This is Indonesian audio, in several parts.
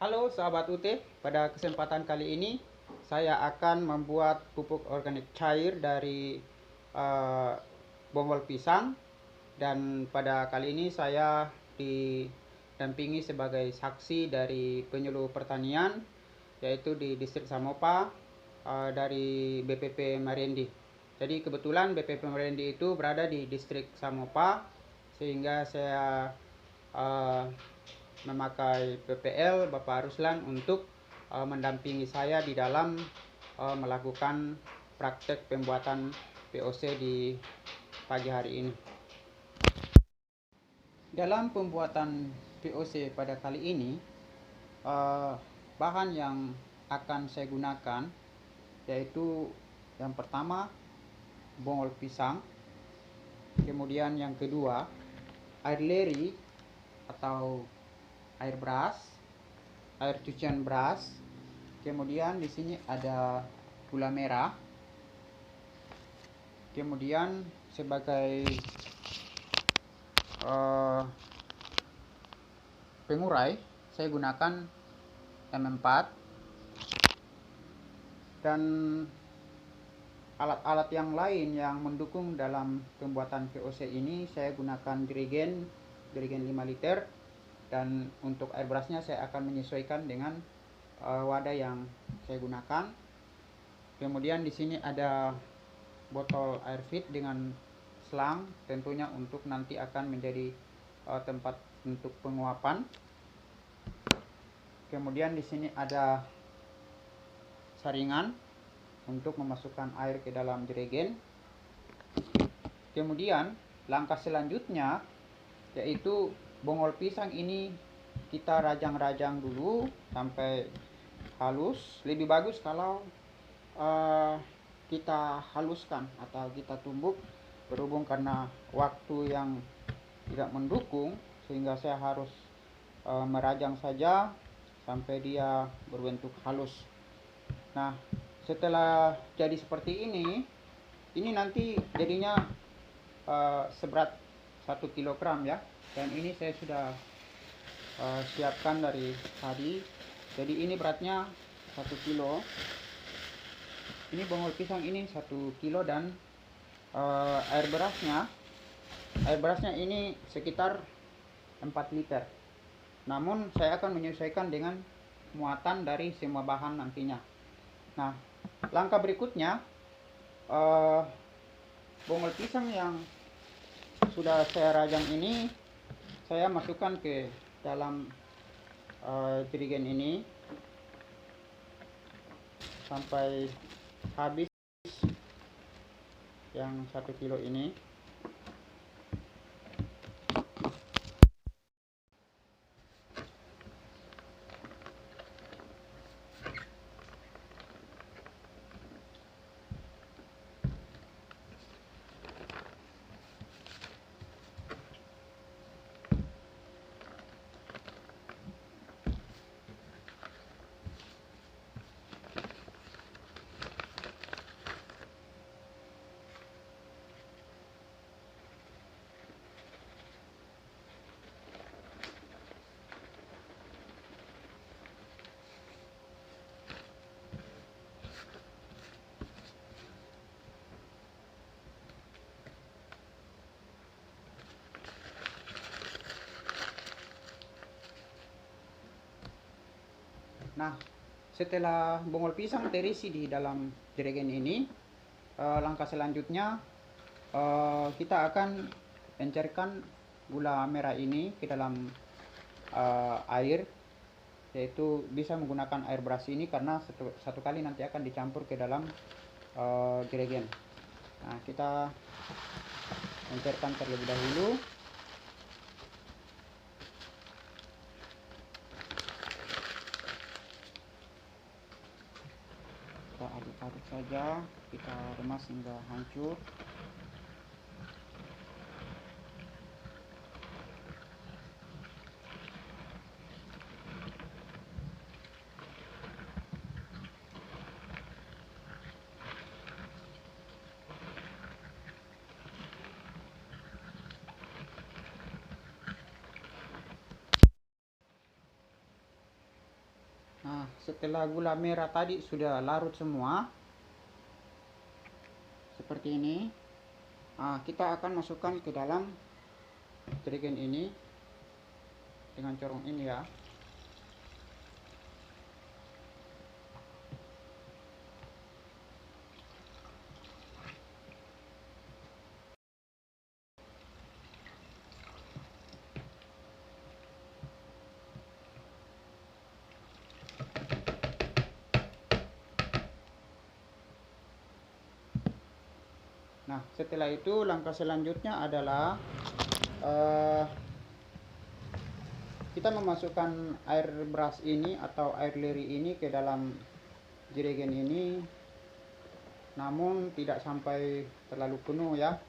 Halo sahabat UT, pada kesempatan kali ini saya akan membuat pupuk organik cair dari eh, bonggol pisang, dan pada kali ini saya didampingi sebagai saksi dari penyuluh pertanian, yaitu di distrik Samopa, dari BPP Marendi. Jadi kebetulan BPP Marendi itu berada di distrik Samopa, sehingga saya eh, memakai PPL Bapak Ruslan untuk mendampingi saya di dalam melakukan praktek pembuatan POC di pagi hari ini. Dalam pembuatan POC pada kali ini, bahan yang akan saya gunakan yaitu yang pertama bonggol pisang, kemudian yang kedua air leri atau air beras, air cucian beras, kemudian di sini ada gula merah, kemudian sebagai pengurai saya gunakan M4, dan alat-alat yang lain yang mendukung dalam pembuatan VOC ini saya gunakan jerigen 5 liter, dan untuk air berasnya saya akan menyesuaikan dengan wadah yang saya gunakan. Kemudian di sini ada botol air fit dengan selang, tentunya untuk nanti akan menjadi tempat untuk penguapan. Kemudian di sini ada saringan untuk memasukkan air ke dalam jerigen. Kemudian langkah selanjutnya yaitu bonggol pisang ini kita rajang-rajang dulu sampai halus. Lebih bagus kalau kita haluskan atau kita tumbuk, berhubung karena waktu yang tidak mendukung sehingga saya harus merajang saja sampai dia berbentuk halus. Nah, setelah jadi seperti ini nanti jadinya seberat 1 kilogram ya, dan ini saya sudah siapkan dari tadi. Jadi ini beratnya 1 kilo. Ini bonggol pisang ini 1 kilo, dan air berasnya ini sekitar 4 liter. Namun saya akan menyesuaikan dengan muatan dari semua bahan nantinya. Nah, langkah berikutnya bonggol pisang yang sudah saya rajang ini saya masukkan ke dalam jerigen ini sampai habis yang 1 kilo ini. Nah, setelah bonggol pisang terisi di dalam jerigen ini, langkah selanjutnya kita akan encerkan gula merah ini ke dalam air, yaitu bisa menggunakan air beras ini karena satu kali nanti akan dicampur ke dalam jerigen. Nah, kita encerkan terlebih dahulu. Kita aduk-aduk saja, kita remas hingga hancur. Nah, setelah gula merah tadi sudah larut semua seperti ini, kita akan masukkan ke dalam jerigen ini dengan corong ini ya. Nah, setelah itu langkah selanjutnya adalah kita memasukkan air beras ini atau air liri ini ke dalam jerigen ini, namun tidak sampai terlalu penuh ya.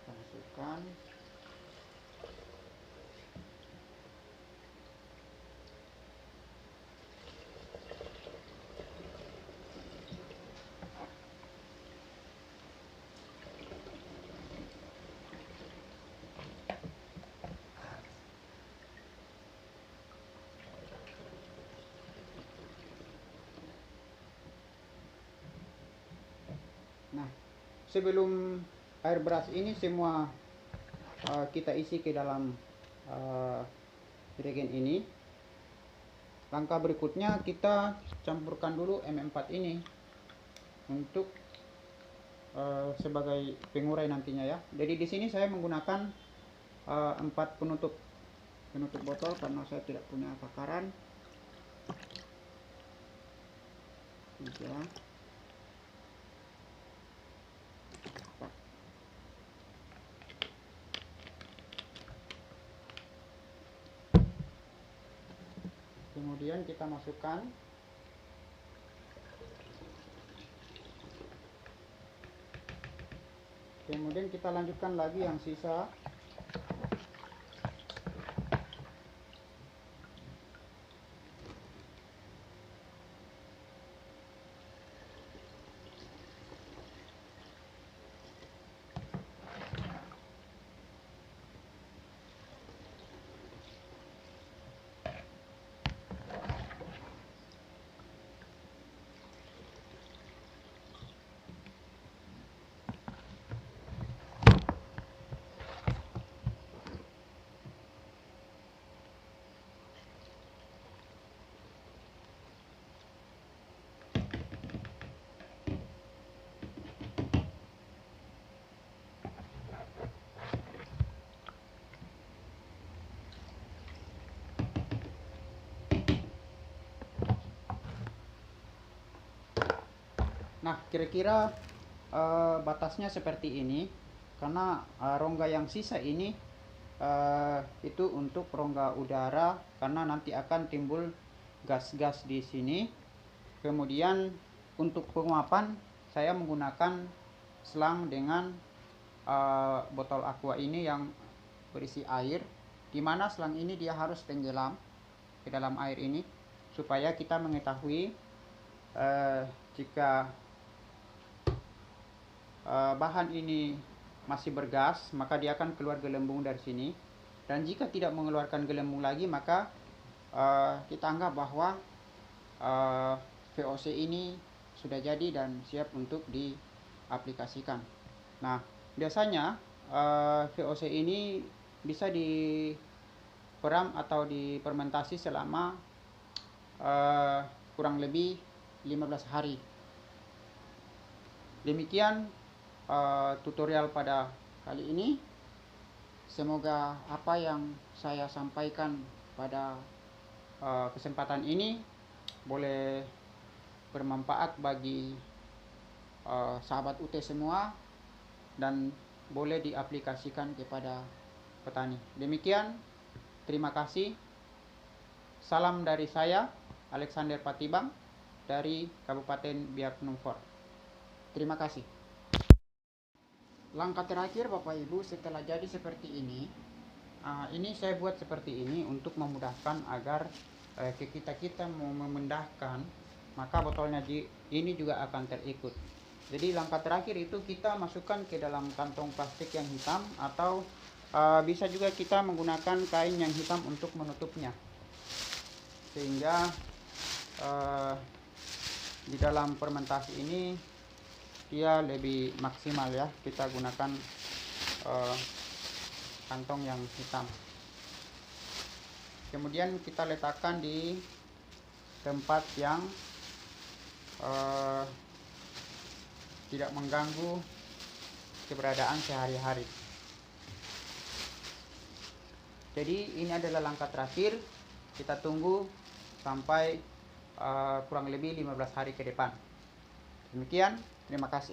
Kita masukkan. Nah, sebelum air beras ini semua kita isi ke dalam jerigen ini, langkah berikutnya kita campurkan dulu M4 ini untuk sebagai pengurai nantinya ya. Jadi di sini saya menggunakan 4 penutup botol karena saya tidak punya takaran. 3, kemudian kita masukkan kemudian kita lanjutkan lagi yang sisa. Nah, kira-kira batasnya seperti ini, karena rongga yang sisa ini itu untuk rongga udara, karena nanti akan timbul gas-gas di sini. Kemudian untuk penguapan saya menggunakan selang dengan botol aqua ini yang berisi air, dimana selang ini dia harus tenggelam ke dalam air ini supaya kita mengetahui jika bahan ini masih bergas, maka dia akan keluar gelembung dari sini. Dan jika tidak mengeluarkan gelembung lagi, maka kita anggap bahwa VOC ini sudah jadi dan siap untuk diaplikasikan. Nah, biasanya VOC ini bisa diperam atau difermentasi selama kurang lebih 15 hari. Demikian tutorial pada kali ini. Semoga apa yang saya sampaikan pada kesempatan ini boleh bermanfaat bagi sahabat UT semua dan boleh diaplikasikan kepada petani. Demikian, terima kasih. Salam dari saya, Alexander Patibang dari Kabupaten Biak Numfor. Terima kasih. Langkah terakhir Bapak Ibu, setelah jadi seperti ini saya buat seperti ini untuk memudahkan agar kita mau memindahkan, maka botolnya ini juga akan terikut. Jadi langkah terakhir itu kita masukkan ke dalam kantong plastik yang hitam atau Bisa juga kita menggunakan kain yang hitam untuk menutupnya, sehingga di dalam fermentasi ini dia lebih maksimal ya. Kita gunakan kantong yang hitam. Kemudian kita letakkan di tempat yang tidak mengganggu keberadaan sehari-hari. Jadi ini adalah langkah terakhir. Kita tunggu sampai kurang lebih 15 hari ke depan. Demikian, terima kasih.